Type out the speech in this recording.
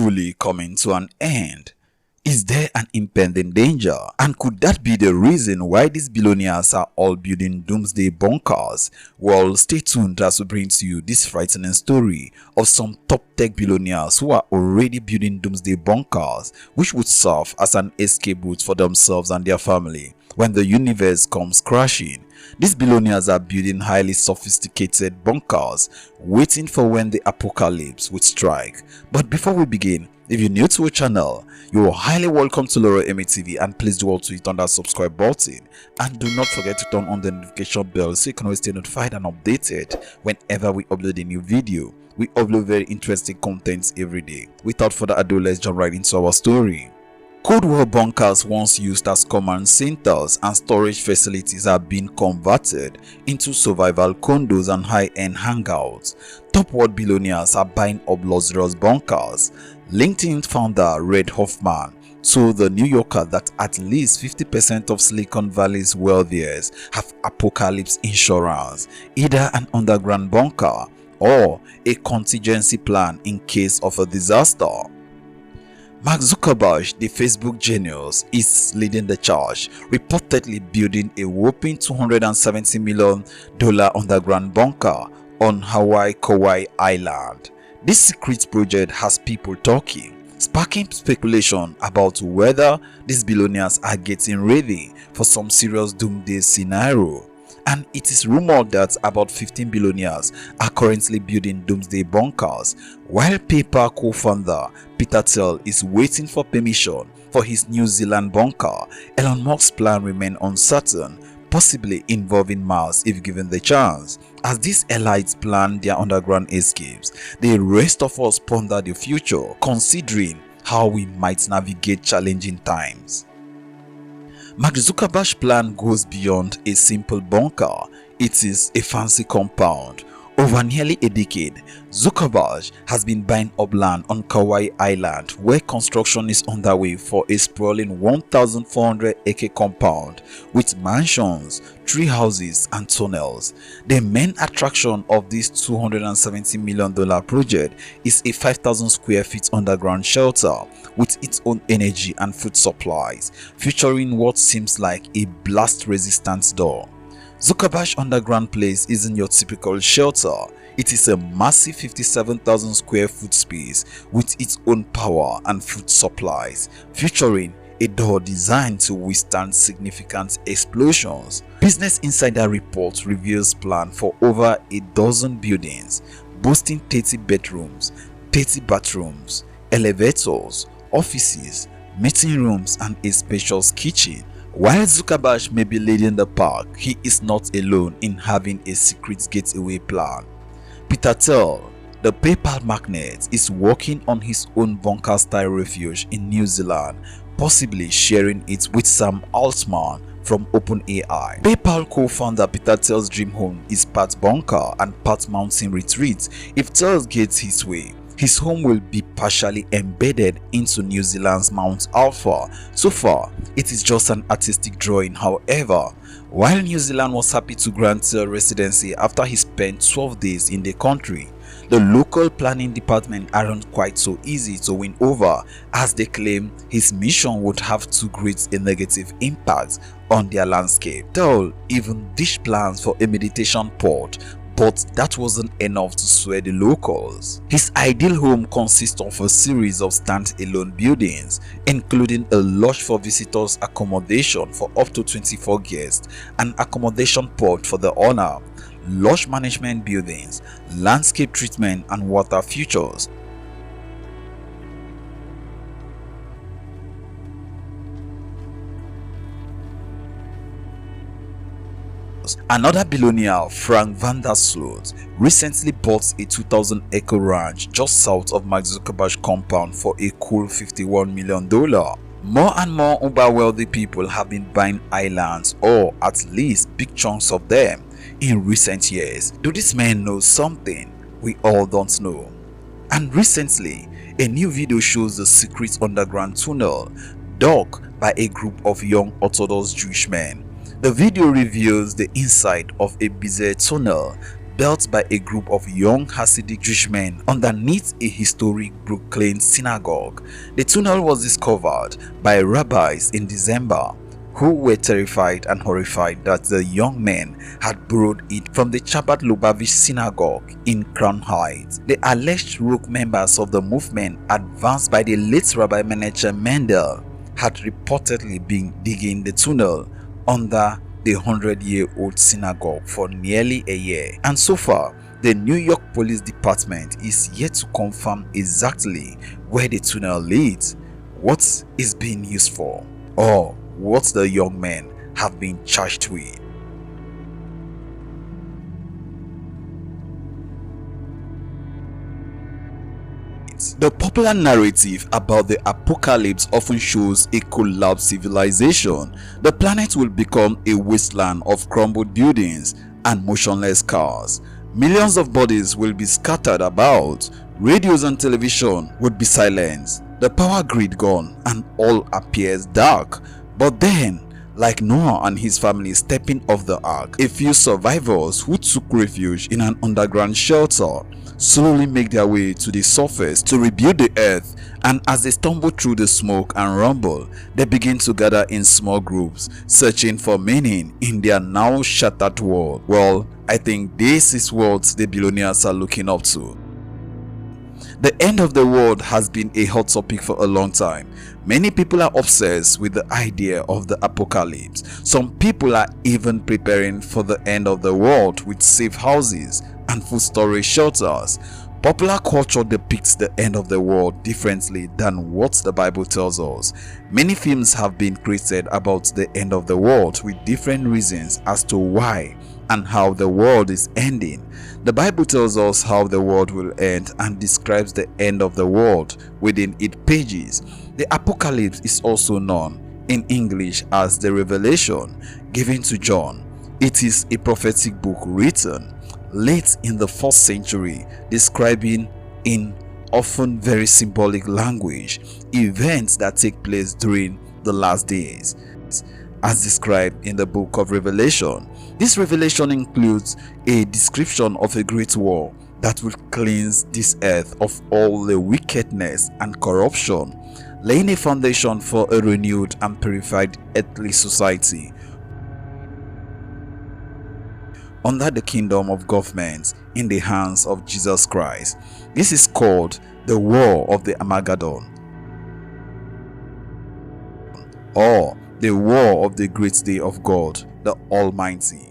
truly coming to an end? Is there an impending danger? And could that be the reason why these billionaires are all building doomsday bunkers? Well, stay tuned as we bring to you this frightening story of some top tech billionaires who are already building doomsday bunkers, which would serve as an escape route for themselves and their family when the universe comes crashing. These billionaires are building highly sophisticated bunkers, waiting for when the apocalypse would strike. But before we begin, if you're new to our channel, you are highly welcome to Loro Emi TV, and please do also hit on that subscribe button, and do not forget to turn on the notification bell so you can always stay notified and updated whenever we upload a new video. We upload very interesting contents every day. Without further ado, let's jump right into our story. Cold War bunkers once used as command centers and storage facilities are being converted into survival condos and high-end hangouts. Top world billionaires are buying up luxurious bunkers. LinkedIn founder Reid Hoffman told the New Yorker that at least 50% of Silicon Valley's wealthiest have apocalypse insurance, either an underground bunker or a contingency plan in case of a disaster. Mark Zuckerberg, the Facebook genius, is leading the charge, reportedly building a whopping $270 million underground bunker on Hawaii Kauai Island. This secret project has people talking, sparking speculation about whether these billionaires are getting ready for some serious doomsday scenario. And it is rumored that about 15 billionaires are currently building doomsday bunkers, while PayPal co-founder Peter Thiel is waiting for permission for his New Zealand bunker. Elon Musk's plan remains uncertain, possibly involving Mars if given the chance. As these elites plan their underground escapes, the rest of us ponder the future, considering how we might navigate challenging times. Mark Zuckerberg's plan goes beyond a simple bunker. It is a fancy compound. Over nearly a decade, Zuckerberg has been buying up land on Kauai Island, where construction is underway for a sprawling 1,400-acre compound with mansions, tree houses, and tunnels. The main attraction of this $270 million project is a 5,000 square feet underground shelter with its own energy and food supplies, featuring what seems like a blast-resistant door. Zuckerberg's underground place isn't your typical shelter. It is a massive 57,000 square foot space with its own power and food supplies, featuring a door designed to withstand significant explosions. Business Insider report reveals plans for over a dozen buildings, boasting 30 bedrooms, 30 bathrooms, elevators, offices, meeting rooms, and a spacious kitchen. While Zuckerberg may be leading the pack, he is not alone in having a secret getaway plan. Peter Thiel, the PayPal magnate, is working on his own bunker-style refuge in New Zealand, possibly sharing it with Sam Altman from OpenAI. PayPal co-founder Peter Thiel's dream home is part bunker and part mountain retreat. If Thiel gets his way, his home will be partially embedded into New Zealand's Mount Alpha. So far, it is just an artistic drawing. However, while New Zealand was happy to grant Thiel residency after he spent 12 days in the country, the local planning department aren't quite so easy to win over, as they claim his mission would have too great a negative impact on their landscape. Thiel even dished plans for a meditation port, but that wasn't enough to sway the locals. His ideal home consists of a series of stand-alone buildings, including a lodge for visitors accommodation for up to 24 guests, an accommodation port for the owner, lodge management buildings, landscape treatment, and water features. Another billionaire, Frank van der Sloot, recently bought a 2,000-acre ranch just south of Mark Zuckerberg's compound for a cool $51 million. More and more uber-wealthy people have been buying islands, or at least big chunks of them, in recent years. Do these men know something we all don't know? And recently, a new video shows the secret underground tunnel dug by a group of young Orthodox Jewish men. The video reveals the inside of a bizarre tunnel built by a group of young Hasidic Jewish men underneath a historic Brooklyn synagogue. The tunnel was discovered by rabbis in December, who were terrified and horrified that the young men had borrowed it from the Chabad Lubavitch synagogue in Crown Heights. The alleged rogue members of the movement, advanced by the late Rabbi Menachem Mendel, had reportedly been digging the tunnel under the 100-year-old synagogue for nearly a year, and so far the New York Police Department is yet to confirm exactly where the tunnel leads, what is being used for, or what the young men have been charged with. The popular narrative about the apocalypse often shows a collapsed civilization. The planet will become a wasteland of crumbled buildings and motionless cars. Millions of bodies will be scattered about. Radios and television would be silenced. The power grid gone, and all appears dark. But then, like Noah and his family stepping off the ark, a few survivors who took refuge in an underground shelter slowly make their way to the surface to rebuild the earth, and as they stumble through the smoke and rumble, they begin to gather in small groups, searching for meaning in their now shattered world. Well, I think this is what the billionaires are looking up to. The end of the world has been a hot topic for a long time. Many people are obsessed with the idea of the apocalypse. Some people are even preparing for the end of the world with safe houses and food storage shelters. Popular culture depicts the end of the world differently than what the Bible tells us. Many films have been created about the end of the world with different reasons as to why and how the world is ending. The Bible tells us how the world will end and describes the end of the world within its pages. The Apocalypse is also known in English as the Revelation given to John. It is a prophetic book written late in the 1st century, describing in often very symbolic language events that take place during the last days, as described in the book of Revelation. This revelation includes a description of a great war that will cleanse this earth of all the wickedness and corruption, laying a foundation for a renewed and purified earthly society under the kingdom of government in the hands of Jesus Christ. This is called the War of the Armageddon, or the War of the Great Day of God the Almighty.